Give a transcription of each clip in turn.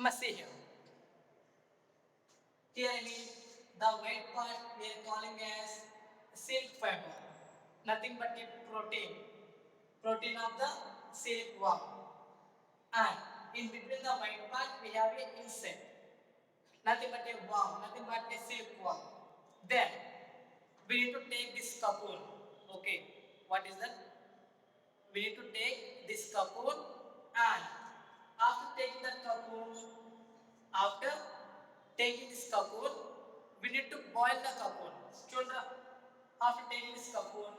must see here. Here I mean the white part we are calling as silk fiber. Nothing but a protein of the silkworm. And in between the white part we have a insect. Nothing but a worm, nothing but a silkworm. Then we need to take this cocoon. Okay, what is that? We need to take this cocoon, and after taking that cocoon, after taking this cocoon, we need to boil the cocoon. Children, after taking this cocoon,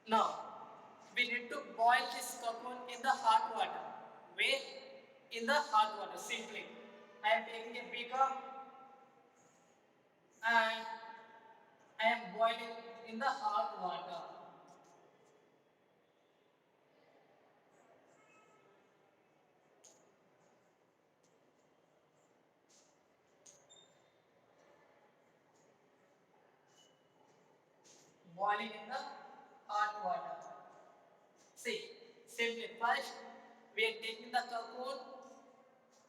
now we need to boil this cocoon in the hot water. Where? In the hot water. Simply, I am taking a beaker and I am boiling in the hot water. Boiling in the hot water. See, simply first we are taking the cocoon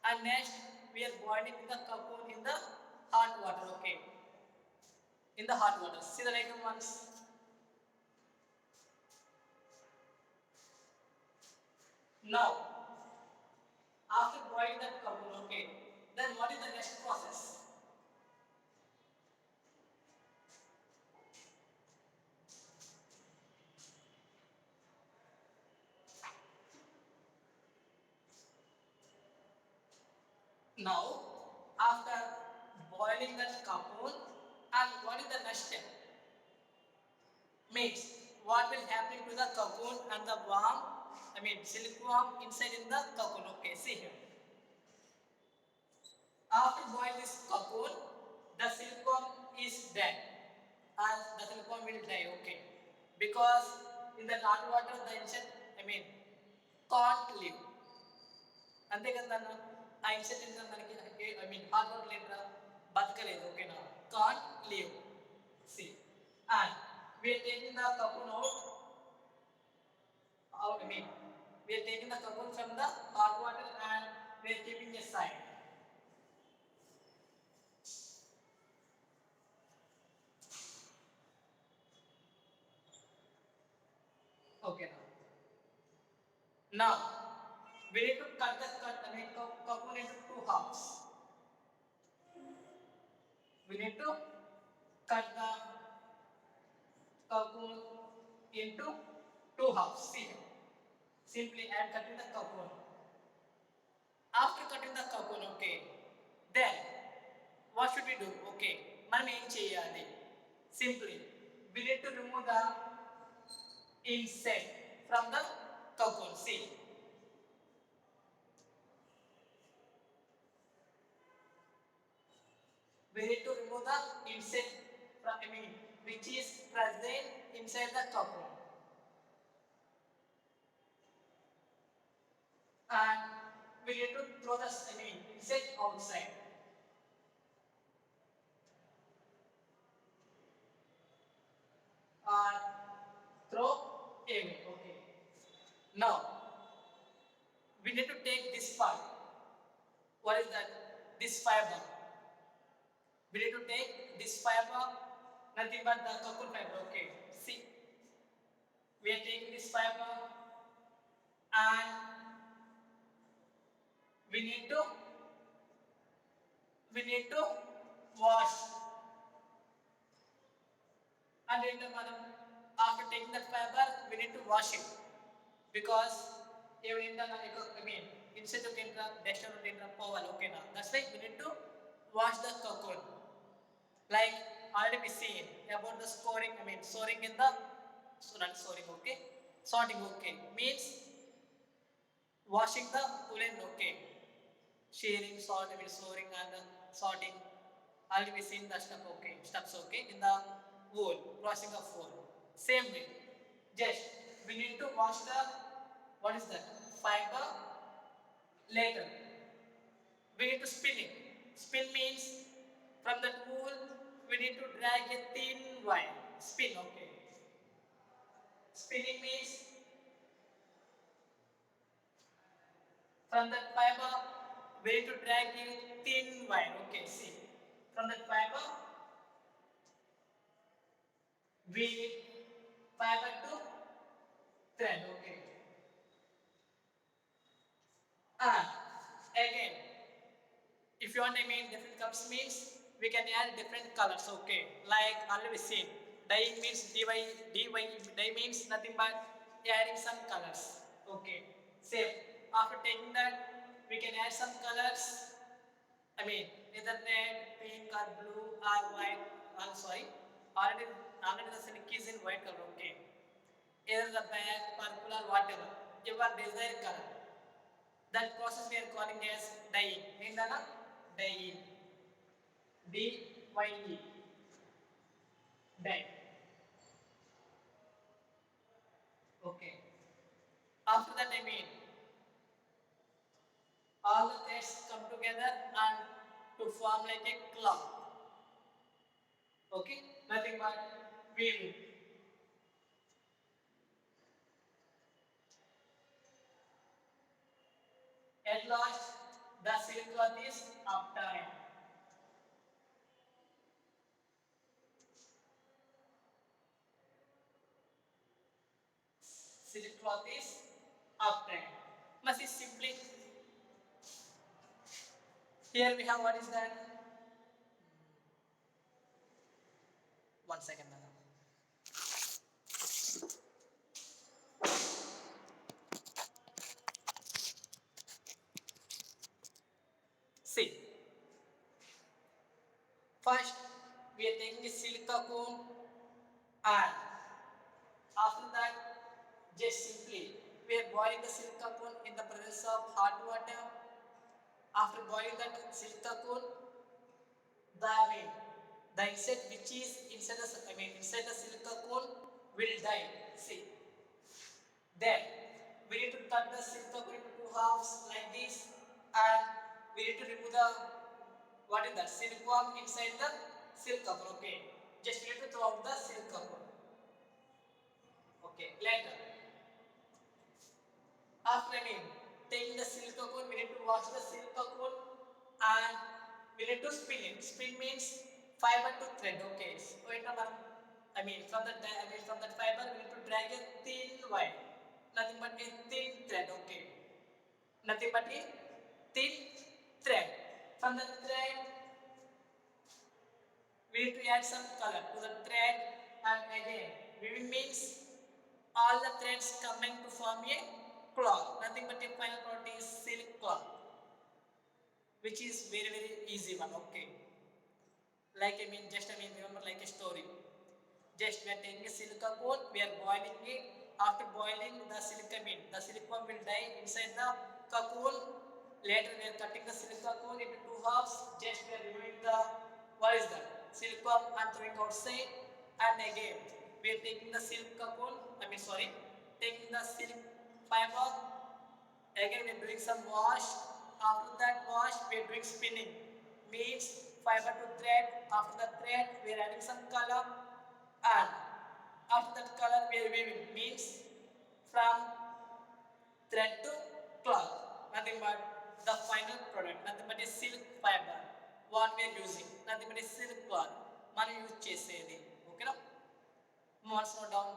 and next we are boiling the cocoon in the hot water. Okay, in the hot water. See the right ones. Now, after boiling that cocoon, okay, then what is the next process? Now, after boiling that cocoon, and what is the next step? Means what will happen to the cocoon and the worm? I mean silkworm inside in the cocoon. Okay, see here. After boiling this cocoon, the silkworm is dead, and the silkworm will die. Okay, because in the hot water the insect, I mean, can't live. అంతే కదా ఆ insect ఏంటంటే మనకి I mean hot water లేకుండా బతకలేదు ఓకేనా can't live see and we are taking the cocoon out I mean we are taking the cocoon from the hot water and we are keeping aside. Okay now we need to cut the cocoon into two halves. We need to cut the cocoon into two halves. See, simply I am cutting the cocoon. After cutting the cocoon, okay, then what should we do? Okay, మనం ఏం చేయాలి? Simply, we need to remove the insect from the cocoon. See, we need to remove the insect from, I mean, which is present inside the cocoon. And we need to throw the insect outside. And throw away. Okay. Now we need to take this part. What is that? This fiber. We need to take this fiber. Nothing but the cocoon fiber. Okay. See, we are taking this fiber and we need to wash. And then after taking that fiber, we need to wash it because I mean instead of dust or powder, okay now. That's why we need to wash the cocoon. Like already we seen about the scoring. I mean soaring in the not soaring. Okay, sorting. Okay means washing the woolen. Okay, shearing, sort, I mean soaring and sorting. Already we seen the stuff. Okay, steps. Okay, in the wool, processing of wool. Same way, just we need to wash the what is that fiber later. We need to spin it. Spin means from that wool we we need to drag a thin wire. Spin, okay. Spinning means from that fiber we need to drag a thin wire. Okay, see. From that fiber we need fiber to thread. Okay. And again, if you want, different colors means we can add different colors. Okay, like already seen, dye means dye means nothing but adding some colors. Okay, same. After taking that, we can add some colors. Either red, pink, or blue, or white. I'm sorry, already the silk is in white color. Okay, either the black, purple, or whatever your desired color. That process we are calling as dyeing. Nindana dyeing. D-Y-E. Dye. Okay. After that, all the threads come together and to form like a cloth. Okay. Nothing but weaving. At last, the silk cloth is upturned. Silk cloth is upturned. Must is simply here we have what is that? 1 second. See, first we are taking the silk cocoon and after that just simply we are boiling the silk cocoon in the presence of hot water. After boiling that silk cocoon, the the insect which is inside the silk cocoon will die. See, then we need to cut the silk cocoon into two halves like this, and we need to remove the what is that silkworm inside the silk cocoon. Okay, just we need to throw out the silk cocoon. Okay, later. After taking the silk cocoon, we need to wash the silk cocoon and we need to spin it. Spin means fiber to thread. Okay. So from that fiber we need to drag a thin wire. Nothing but a thin thread. Okay. Nothing but a thin thread. From the thread we need to add some color to the thread, and again weaving means all the threads coming to form a cloth. Nothing but a final product is silk cloth, which is very easy one. Okay, like remember like a story. Just we are taking a silica coat, we are boiling it. After boiling the silica the silicone will die inside the cocoon. Later we are cutting the silica cocoon into two halves. Just we are removing the what is that silicone and throwing outside. And again we are taking the silk cocoon. Taking the silk fiber. Again we are doing some wash. After that wash we are doing spinning. Means fiber to thread. After the thread we are adding some color, and after that color we are weaving. Means from thread to cloth. Nothing but the final product. Nothing but a silk fiber. What we are using. Nothing but a silk cloth. మనం use చేసేది. ఓకేనా? Once note down.